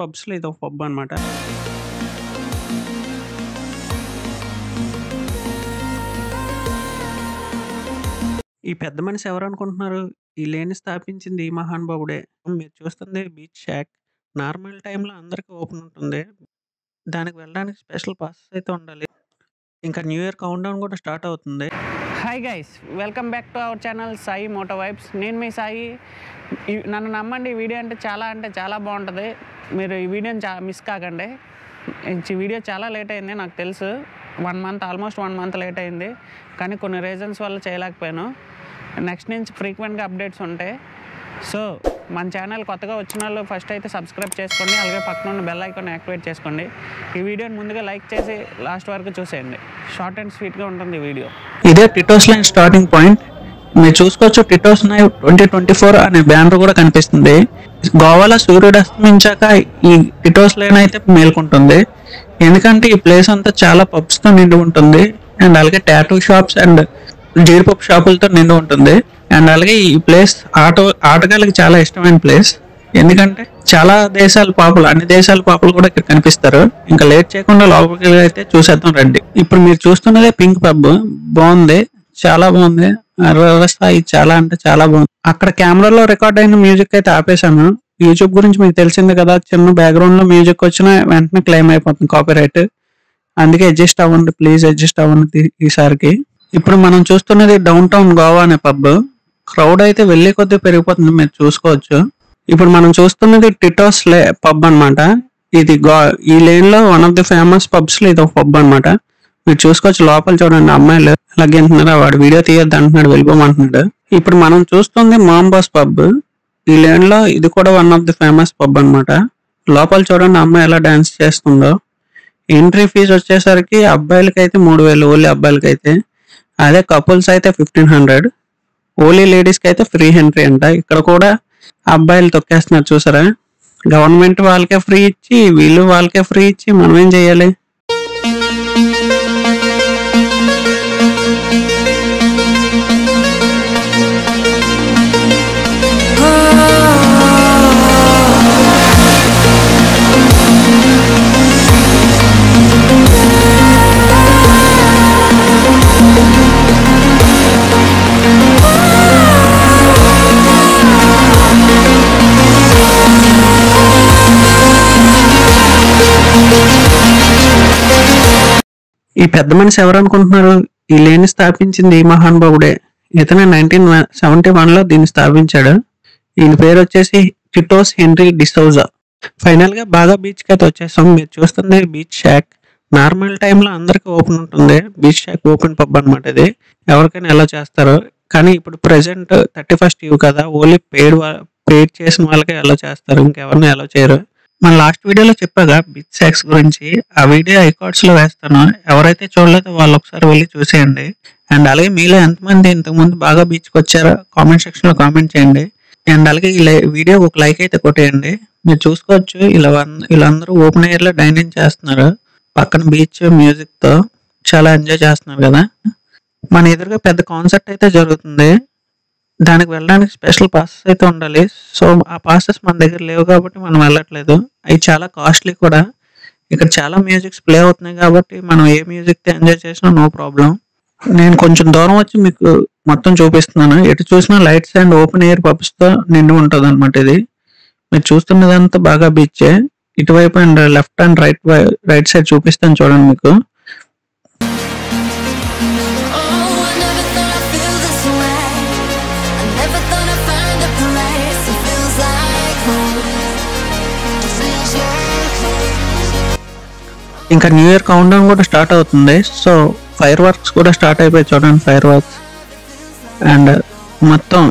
పబ్స్‌లో ఇదొక పబ్ అనమాట. ఈ పెద్ద మనిషి ఎవరనుకుంటున్నారు? ఈ లేని స్థాపించింది ఈ మహానుభావుడే. మీరు చూస్తుంది బీచ్ షాక్. నార్మల్ టైమ్‌లో అందరికి ఓపెన్ ఉంటుంది. దానికి వెళ్ళడానికి స్పెషల్ పాసెస్ అయితే ఉండాలి. ఇంకా న్యూ ఇయర్ కౌంట్‌డౌన్ కూడా స్టార్ట్ అవుతుంది. Hi guys, welcome back to our channel Sai Moto vibes. నేను మీ సాయి. నన్ను నమ్మండి, ఈ వీడియో అంటే చాలా బాగుంటుంది. మీరు ఈ వీడియోని మిస్ కాకండి. ఈ వీడియో చాలా లేట్ అయింది, నాకు తెలుసు. ఆల్మోస్ట్ 1 మంత్ లేట్ అయింది. కానీ కొన్ని రీజన్స్ వల్ల చేయలేకపోయాను. నెక్స్ట్ నుంచి ఫ్రీక్వెంట్గా అప్డేట్స్ ఉంటాయి. సో మన ఛానల్ కొత్తగా వచ్చిన వాళ్ళు ఫస్ట్ అయితే సబ్స్క్రైబ్ చేసుకోండి. అలాగే పక్కన ఉన్న బెల్ ఐకాన్ యాక్టివేట్ చేసుకోండి. ఈ వీడియోని ముందుగా లైక్ చేసి లాస్ట్ వరకు చూసేయండి. షార్ట్ అండ్ స్వీట్గా ఉంటుంది ఈ వీడియో. ఇదే టిటోస్ లైన్ స్టార్టింగ్ పాయింట్. మీరు చూసుకోవచ్చు, టిటోస్ లైన్ 2024 అనే బ్యానర్ కూడా కనిపిస్తుంది. గోవాలో సూర్యుడు అస్తమించాక ఈ టిటోస్ లైన్ అయితే మేల్కొంటుంది. ఎందుకంటే ఈ ప్లేస్ అంతా చాలా పబ్స్తో నిండి ఉంటుంది. అండ్ అలాగే టాటూ షాప్స్ అండ్ జీడిపప్పు షాపులతో నిండి ఉంటుంది. అండ్ అలాగే ఈ ప్లేస్ ఆటగాళ్ళకి చాలా ఇష్టమైన ప్లేస్. ఎందుకంటే చాలా దేశాల పాపులు, అన్ని దేశాల పాపులు కూడా ఇక్కడ కనిపిస్తారు. ఇంకా లేట్ చేయకుండా లోపలికి అయితే చూసేద్దాం రండి. ఇప్పుడు మీరు చూస్తున్నదే పింక్ పబ్. బాగుంది, చాలా బాగుంది. వ్యవస్థ చాలా అంటే చాలా బాగుంది. అక్కడ కెమెరాలో రికార్డ్ అయిన మ్యూజిక్ అయితే ఆపేశాను. యూట్యూబ్ గురించి మీకు తెలిసిందే కదా, చిన్న బ్యాక్గ్రౌండ్ లో మ్యూజిక్ వచ్చినా వెంటనే క్లెయిమ్ అయిపోతుంది కాపీరైట్. అందుకే అడ్జస్ట్ అవ్వండి, ప్లీజ్ అడ్జస్ట్ అవ్వండి ఈసారికి. ఇప్పుడు మనం చూస్తున్నది డౌన్ టౌన్ గోవా అనే పబ్. క్రౌడ్ అయితే వెళ్ళే కొద్దీ పెరిగిపోతుంది, మీరు చూసుకోవచ్చు. ఇప్పుడు మనం చూస్తున్నది టిటోస్ పబ్ అనమాట. ఇది ఈ లేన్ లో one of the famous pubs లో ఇది ఒక పబ్ అనమాట. మీరు చూసుకోవచ్చు, లోపల చూడండి, అమ్మాయిలు అలాగే అంటున్నారు. వాడు వీడియో తీయద్దు అంటున్నాడు, వెళ్ళిపోమంటున్నాడు. ఇప్పుడు మనం చూస్తుంది మాంబాస్ పబ్. ఈ లేన్ లో ఇది కూడా one of the famous pub అనమాట. లోపల చూడండి, అమ్మాయి ఎలా డాన్స్ చేస్తుందో. ఎంట్రీ ఫీజు వచ్చేసరికి అబ్బాయిలకి అయితే 3000, ఓన్లీ అబ్బాయిలకి అయితే. అదే కపుల్స్ అయితే 1500. ఓన్లీ లేడీస్ కి అయితే ఫ్రీ ఎంట్రీ అంట. ఇక్కడ కూడా అబ్బాయిలు తొక్కేస్తున్నారు, చూసారా? గవర్నమెంట్ వాళ్ళకే ఫ్రీ ఇచ్చి, వీళ్ళు వాళ్ళకే ఫ్రీ ఇచ్చి మనం ఏం చేయాలి? ఈ పెద్ద మనిషి ఎవరనుకుంటున్నారు? ఈ లేని స్థాపించింది ఈ మహానుభావుడే. ఇతనే 1971లో దీన్ని స్థాపించాడు. ఈయన పేరు వచ్చేసి టిటోస్ హెన్రీ డిసౌజా. ఫైనల్ గా బాగా బీచ్ కి అయితే వచ్చేసాం. మీరు చూస్తుంది బీచ్ షాక్. నార్మల్ టైంలో అందరికి ఓపెన్ ఉంటుంది. బీచ్ షాక్ ఓపెన్ పబ్ అనమాట. ఇది ఎవరికైనా ఎలా చేస్తారు. కానీ ఇప్పుడు ప్రెసెంట్ 31st ఇవ్ కదా, ఓన్లీ పెయిడ్ చేసిన వాళ్ళకే ఎలా చేస్తారు, ఇంకెవరిని ఎలా చేయరు. మన లాస్ట్ వీడియోలో చెప్పాగా బీచ్ షాక్స్ గురించి. ఆ వీడియో ఐకార్డ్స్ లో వేస్తాను, ఎవరైతే చూడలేదో వాళ్ళు ఒకసారి వెళ్ళి చూసేయండి. అండ్ అలాగే మీలో ఎంతమంది ఇంతకుముందు బాగా బీచ్కి వచ్చారో కామెంట్ సెక్షన్ లో కామెంట్ చేయండి. అండ్ అలాగే ఈ వీడియో ఒక లైక్ అయితే కొట్టేయండి. మీరు చూసుకోవచ్చు, వీళ్ళందరూ ఓపెన్ ఎయిర్ లో డైనింగ్ చేస్తున్నారు. పక్కన బీచ్ మ్యూజిక్ తో చాలా ఎంజాయ్ చేస్తున్నారు కదా. మన ఎదురుగా పెద్ద కాన్సర్ట్ అయితే జరుగుతుంది. దానికి వెళ్ళడానికి స్పెషల్ పాసెస్ అయితే ఉండాలి. సో ఆ పాసెస్ మన దగ్గర లేవు కాబట్టి మనం వెళ్ళట్లేదు. అవి చాలా కాస్ట్లీ కూడా. ఇక్కడ చాలా మ్యూజిక్స్ ప్లే అవుతున్నాయి కాబట్టి మనం ఏ మ్యూజిక్ ఎంజాయ్ చేసినా నో ప్రాబ్లం. నేను కొంచెం దూరం వచ్చి మీకు మొత్తం చూపిస్తున్నాను. ఎటు చూసినా lights and open air pubs తో నిండి ఉంటుంది అనమాట. ఇది మీరు చూస్తున్నదంతా బాగా బీచే. ఇటువైపు and left and right side చూపిస్తాను చూడండి మీకు. ఇంకా న్యూ ఇయర్ కౌంట్డౌన్ కూడా స్టార్ట్ అవుతుంది. సో ఫైర్ వర్క్స్ కూడా స్టార్ట్ అయిపోయి చూడండి, ఫైర్ వర్క్స్. అండ్ మొత్తం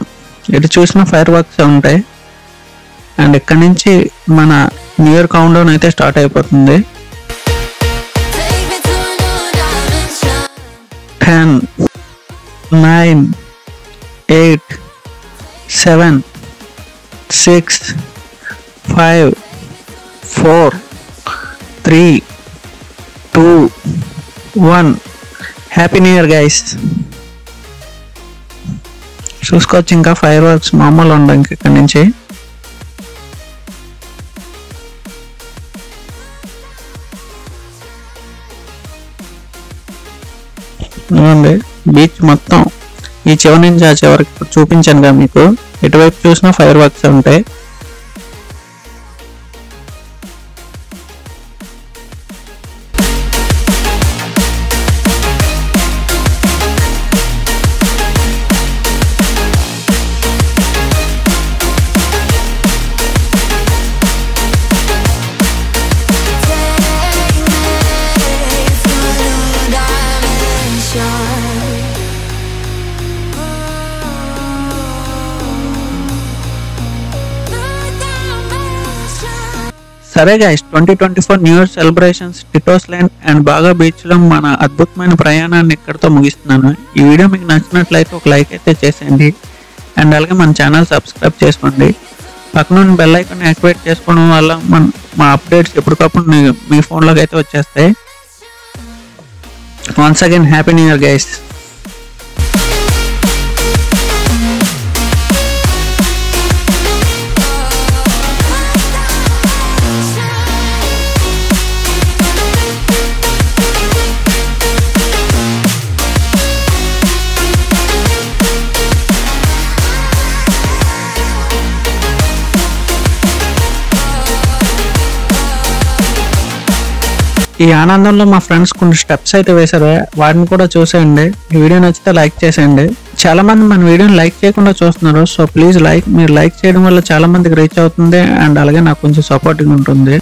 ఎటు చూసినా ఫైర్ వర్క్స్ ఉంటాయి. అండ్ ఇక్కడ నుంచి మన న్యూ ఇయర్ కౌంట్డౌన్ అయితే స్టార్ట్ అయిపోతుంది. 10, 9, 8, 7, 6, 5, 4, 3, 2, 1. Happy new year guys. చూసుకోవచ్చు, ఇంకా ఫైర్ వర్క్స్ మామూలు ఉండవు. ఇంక ఇక్కడ నుంచి చూడండి బీచ్ మొత్తం ఈ చివరి నుంచి ఆ చివరికి చూపించాను కదా మీకు, ఎటువైపు చూసినా ఫైర్ వర్క్స్ ఉంటాయి. సరే guys, 2024 new year celebrations టిటోస్ land and బాగా బీచ్లో మన అద్భుతమైన ప్రయాణాన్ని ఇక్కడితో ముగిస్తున్నాను. ఈ వీడియో మీకు నచ్చినట్లయితే ఒక లైక్ అయితే చేసేయండి అండ్ అలాగే మన ఛానల్ సబ్స్క్రైబ్ చేసుకోండి. పక్కన బెల్ ఐకాన్ యాక్టివేట్ చేసుకోవడం వల్ల మా అప్డేట్స్ ఎప్పటికప్పుడు మీ ఫోన్లోకి అయితే వచ్చేస్తాయి. Once again happy new year guys. ఈ ఆనందంలో మా ఫ్రెండ్స్ కొన్ని స్టెప్స్ అయితే వేశారు, వాటిని కూడా చూసేయండి. ఈ వీడియో నచ్చితే లైక్ చేసేయండి. చాలా మంది మన వీడియోని లైక్ చేయకుండా చూస్తున్నారు, సో ప్లీజ్ మీరు లైక్ చేయడం వల్ల చాలా మందికి రీచ్ అవుతుంది అండ్ అలాగే నాకు కొంచెం సపోర్టింగ్ ఉంటుంది.